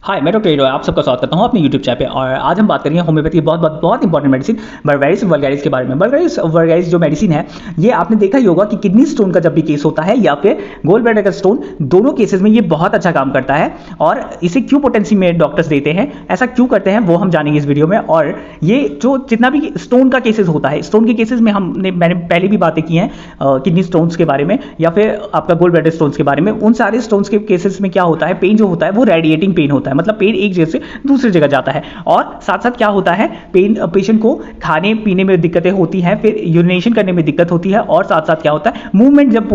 हाय, मैं doctor hero, आप सबका स्वागत करता हूं अपने यूट्यूब चैनल पे। और आज हम बात करेंगे होम्योपैथी बहुत इंपॉर्टेंट मेडिसिन बर्बेरिस वल्गैरिस के बारे में। बर्बेरिस वल्गैरिस जो मेडिसिन है, ये आपने देखा ही होगा कि किडनी स्टोन का जब भी केस होता है या फिर गोल ब्लैडर का स्टोन, दोनों केसेस में ये बहुत अच्छा काम करता है। और इसे क्यों पोटेंसी में डॉक्टर्स देते हैं, ऐसा क्यों करते हैं, वो हम जानेंगे इस वीडियो में। और ये जो जितना भी स्टोन का केसेस होता है, स्टोन के केसेस में मैंने पहले भी बातें की हैं किडनी स्टोन्स के बारे में या फिर आपका गोल ब्लैडर स्टोन्स के बारे में। उन सारे स्टोन्स के केसेस में क्या होता है, पेन जो होता है वो रेडिएटिंग पेन होता है, मतलब पेन एक जगह से दूसरी जगह जाता है। और साथ साथ क्या होता है, पेशेंट को खाने पीने में दिक्कतें होती हैं, फिर यूरिनेशन करने में दिक्कत होती है, और साथ साथ क्या होता है, मूवमेंट जब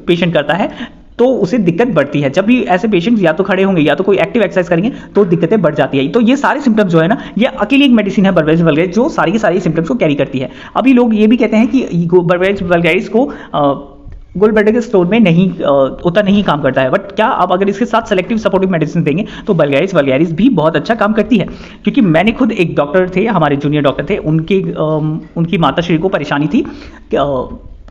पेशेंट करता है तो उसे दिक्कत बढ़ती है। जब भी ऐसे पेशेंट्स या तो खड़े होंगे या तो कोई एक्टिव एक्सरसाइज करेंगे तो दिक्कतें बढ़ जाती है। तो ये सारे सिम्टम्स जो है ना, ये अकेली एक मेडिसिन है बर्बेरिस वल्गैरिस, जो सारी की सारी सिम्टम्स को कैरी करती है। अभी लोग ये भी कहते हैं कि बर्बेरिस वल्गैरिस को गोल ब्लैडर के स्टोन में नहीं उतना नहीं काम करता है, बट क्या आप अगर इसके साथ सेलेक्टिव सपोर्टिव मेडिसिन देंगे तो बर्बेरिस वल्गैरिस भी बहुत अच्छा काम करती है। क्योंकि मैंने खुद एक डॉक्टर थे, हमारे जूनियर डॉक्टर थे, उनकी माताश्री को परेशानी थी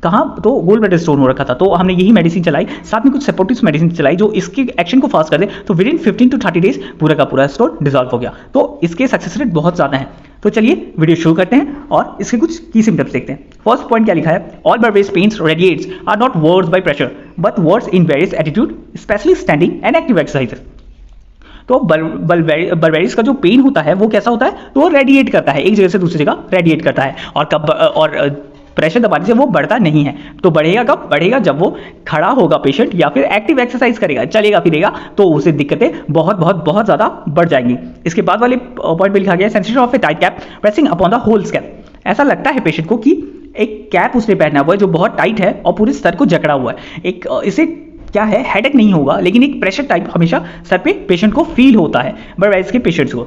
कहाँ, तो गोल ब्लैडर स्टोन हो रखा था। तो हमने यही मेडिसिन चलाई, साथ में कुछ सपोर्टिव मेडिसिन चलाई जो इसके एक्शन को फास्ट कर दे। तो विद इन 15 to 30 डेज पूरा का पूरा स्टोन डिजॉल्व हो गया। तो इसके सक्सेस रेट बहुत ज़्यादा है। तो चलिए वीडियो शुरू करते हैं और इसके कुछ की सिम्टम्स देखते हैं। फर्स्ट पॉइंट क्या लिखा है, all berberis pains radiates are not worse by pressure but worse in various attitude specially standing and active exercises. तो बर्बेरिस का जो पेन होता है वो कैसा होता है, तो वो रेडिएट करता है, एक जगह से दूसरी जगह रेडिएट करता है। और प्रेशर दबाने से वो बढ़ता नहीं है। तो बढ़ेगा कब, बढ़ेगा जब वो खड़ा होगा पेशेंट या फिर एक्टिव एक्सरसाइज करेगा, चलेगा फिरेगा, तो उसे दिक्कतें बहुत ज़्यादा बढ़ जाएंगी। इसके बाद वाले पॉइंट में लिखा गया है, sensation of a tight cap pressing upon the whole scalp. ऐसा लगता है पेशेंट को कि एक कैप उसने पहना हुआ है जो बहुत टाइट है और पूरे सर को जकड़ा हुआ है। एक इसे क्या है, हेडेक नहीं होगा, लेकिन एक प्रेशर टाइप हमेशा सर पे पेशेंट को फील होता है बर्बेरिस के पेशेंट्स को।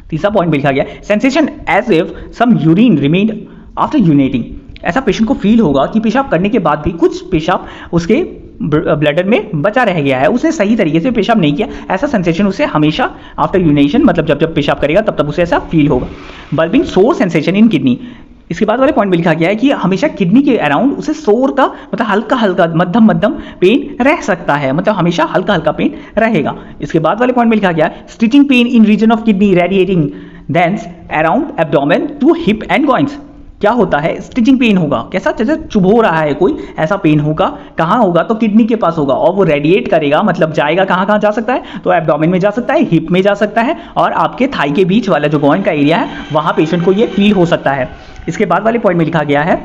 तीसरा पॉइंट में लिखा गया, sensation as if some urine remained after urinating. ऐसा पेशेंट को फील होगा कि पेशाब करने के बाद भी कुछ पेशाब उसके ब्लडर में बचा रह गया है, उसने सही तरीके से पेशाब नहीं किया। ऐसा सेंसेशन उसे हमेशा आफ्टर यूरिनेशन, मतलब जब पेशाब करेगा तब उसे ऐसा फील होगा। बल्बिंग सोर सेंसेशन इन किडनी। इसके बाद वाले पॉइंट में लिखा गया है कि हमेशा किडनी के अराउंड उसे सोर का, मतलब हल्का मध्यम पेन रह सकता है, मतलब हमेशा हल्का पेन रहेगा। इसके बाद वाले पॉइंट में लिखा गया, stitching pain in region of kidney radiating thence around abdomen to hip and joints. क्या होता है, स्टिचिंग पेन होगा, कैसा, जैसे चुभो रहा है कोई, ऐसा पेन होगा। कहाँ होगा, तो किडनी के पास होगा, और वो रेडिएट करेगा, मतलब जाएगा कहाँ जा सकता है, तो एब्डोमेन में जा सकता है, हिप में जा सकता है, और आपके थाई के बीच वाला जो जॉइंट का एरिया है वहाँ पेशेंट को ये फील हो सकता है। इसके बाद वाले पॉइंट में लिखा गया है,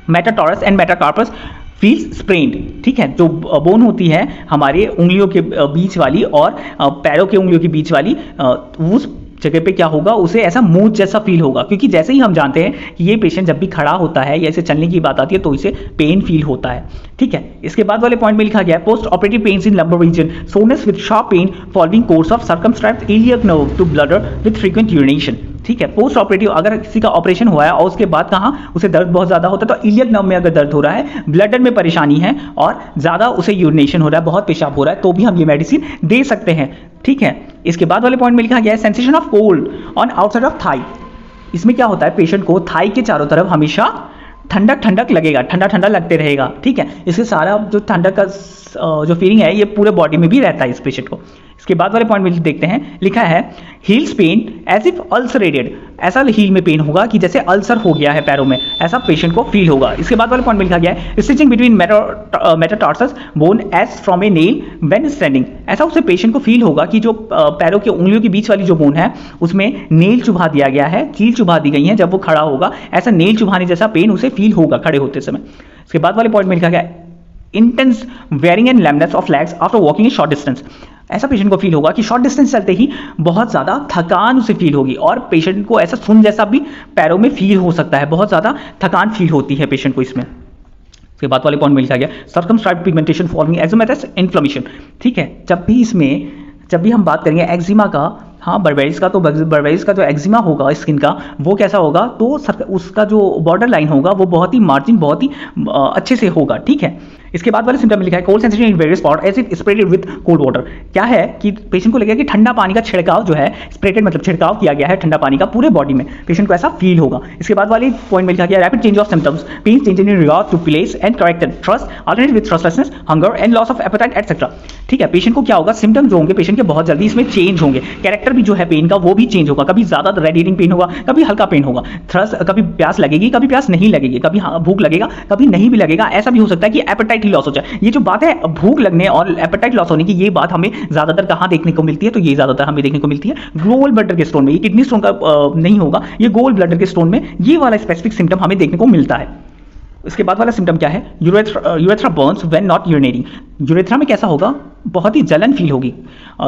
मेटाटॉरस एंड मेटाकार्पस फील्स स्प्रेन्ड। ठीक है, जो बोन होती है हमारे उंगलियों के बीच वाली और पैरों के उंगलियों के बीच वाली, उस जगह पे क्या होगा, उसे ऐसा मूंछ जैसा फील होगा। क्योंकि जैसे ही हम जानते हैं कि ये पेशेंट जब भी खड़ा होता है या इसे चलने की बात आती है तो इसे पेन फील होता है। ठीक है, इसके बाद वाले पॉइंट में लिखा गया है, post operative pains in lumbar region, soreness with sharp pain following course of circumscribed iliac nerve to bladder with frequent urination. ठीक है, पोस्ट ऑपरेटिव, अगर किसी का ऑपरेशन हुआ है और उसके बाद कहाँ उसे दर्द बहुत ज़्यादा होता है, तो इलियक नर्व में अगर दर्द हो रहा है, ब्लडर में परेशानी है और ज़्यादा उसे यूरिनेशन हो रहा है, बहुत पेशाब हो रहा है, तो भी हम ये मेडिसिन दे सकते हैं। ठीक है, इसके बाद वाले पॉइंट में लिखा गया है, sensation of cold on outside of thigh. इसमें क्या होता है, पेशेंट को थाई के चारों तरफ हमेशा ठंडक लगेगा, ठंडा लगते रहेगा। ठीक है, इससे सारा जो ठंडक का जो फीलिंग है ये पूरे बॉडी में भी रहता है इस पेशेंट को। इसके बाद वाले पॉइंट में देखते हैं, लिखा है, heels pain as if ulcerated. ऐसा हील में पेन होगा कि जैसे अल्सर हो गया है पैरों में, ऐसा पेशेंट को फील होगा। इसके बाद वाले पॉइंट में लिखा गया है, stitching between metatarsus bone as from a nail when standing. ऐसा उसे पेशेंट को फील होगा कि जो पैरों के उंगलियों के बीच वाली जो बोन है उसमें नेल चुभा दिया गया है, कील चुभा दी गई है। जब वो खड़ा होगा ऐसा नेल चुभाने जैसा पेन उसे फील होगा खड़े होते समय। इसके बाद वाले पॉइंट में लिखा गया, intense wearing and lameness of legs after walking a short distance. ऐसा पेशेंट को फील होगा कि शॉर्ट डिस्टेंस चलते ही बहुत ज़्यादा थकान उसे फील होगी, और पेशेंट को ऐसा सुन जैसा भी पैरों में फील हो सकता है, बहुत ज़्यादा थकान फील होती है पेशेंट को इसमें। इसके बाद वाले पॉइंट में लिखा गया, circumscribed pigmentation following eczematous inflammation. ठीक है, जब भी हम बात करेंगे एक्जिमा का, हाँ बर्बेरिस का, तो बर्बेरिस का जो एक्जिमा होगा स्किन का वो कैसा होगा, तो उसका जो बॉर्डर लाइन होगा वो बहुत ही मार्जिन बहुत ही अच्छे से होगा। ठीक है, इसके बाद वाले सिम्टम में लिखा है cold sensation in various spot as it spreaded with cold water. क्या है कि पेशेंट को लगेगा कि ठंडा पानी का छिड़काव जो है, स्प्रेडेड मतलब छिड़काव किया गया है ठंडा पानी का पूरे बॉडी में, पेशेंट को ऐसा फील होगा। इसके बाद वाले पॉइंट में लिखा गया rapid change of symptoms, pain change in regard to place and character, thirst alternate with thirstlessness, hunger and loss of appetite etcetera. ठीक है, पेशेंट को क्या होगा, सिम्टम जो होंगे पेशेंट के बहुत जल्दी इसमें चेंज होंगे, कैरेक्टर भी जो है पेन का वो भी चेंज होगा, कभी ज्यादा रेडिएटिंग पेन होगा, कभी हल्का पेन होगा, थ्रस्ट कभी प्यास लगेगी, कभी प्यास नहीं लगेगी, कभी भूख लगेगा, कभी नहीं भी लगेगा। ऐसा भी हो सकता है कि एपेटाइट ही लॉस हो जाए। ये जो बात है भूख लगने और एपेटाइट लॉस होने की, ये बात हमें ज्यादातर कहां देखने को मिलती है, तो ये ज्यादातर हमें देखने को मिलती है गोल ब्लैडर के स्टोन में। ये किडनी स्टोन का नहीं होगा, ये गोल ब्लैडर के स्टोन में ये वाला स्पेसिफिक सिम्टम हमें देखने को मिलता है। इसके बाद वाला सिम्टम क्या है, urethra Burns when not urinating. Urethra में कैसा होगा, बहुत ही जलन फील होगी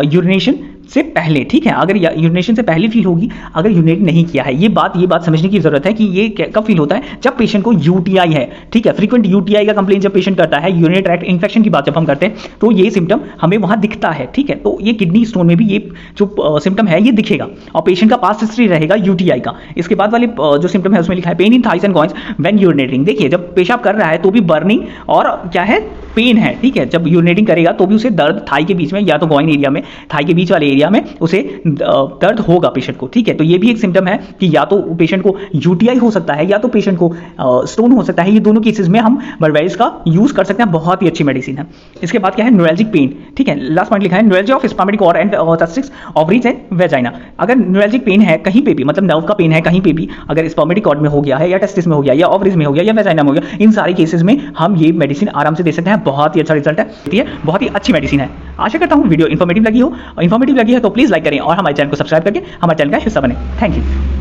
यूरिनेशन से पहले। ठीक है, अगर यूरिनेशन से पहले फील होगी अगर यूरिनेट नहीं किया है। ये बात समझने की जरूरत है कि ये कब फील होता है, जब पेशेंट को यूटीआई है। ठीक है, फ्रीक्वेंट यूटीआई का कंप्लेन जब पेशेंट करता है, यूरिनरी ट्रैक्ट इन्फेक्शन की बात जब हम करते हैं, तो ये सिम्टम हमें वहां दिखता है। ठीक है, तो ये किडनी स्टोन में भी ये जो सिम्टम है ये दिखेगा और पेशेंट का पास्ट हिस्ट्री रहेगा यूटीआई का। इसके बाद वाले जो सिम्टम है उसमें लिखा है pain in thighs and groins when urinating. देखिए, जब पेशाब कर रहा है तो भी बर्निंग और क्या है, पेन है। ठीक है, जब यूरिनेटिंग करेगा तो भी उसे दर्द थाई के बीच में या तो गॉइन एरिया में, थाई के बीच वाले एरिया में उसे दर्द होगा पेशेंट को। ठीक है, तो ये भी एक सिम्टम है कि या तो पेशेंट को यूटीआई हो सकता है या तो पेशेंट को स्टोन हो सकता है। ये दोनों केसेस में हम बर्वेरिस का यूज कर सकते हैं, बहुत ही अच्छी मेडिसिन है। इसके बाद क्या है, न्यूरल्जिक पेन। ठीक है, लास्ट पॉइंट लिखा है neuralgia of spermatic cord and testis, ovaries and vagina. अगर न्यूरल्जिक पेन है कहीं पे भी, मतलब नर्व का पेन है कहीं पे भी, अगर स्पर्मेटिक कॉर्ड में हो गया है या टेस्टिस में हो गया या ओवरीज में हो गया या वेजाइना में हो गया, इन सारे केसेस में हम ये मेडिसिन आराम से दे सकते हैं। बहुत ही अच्छा रिजल्ट है, बहुत ही अच्छी मेडिसिन है। आशा करता हूँ वीडियो इन्फॉर्मेटिव लगी है तो प्लीज लाइक करें और हमारे चैनल को सब्सक्राइब करके हमारे चैनल का हिस्सा बने। Thank you.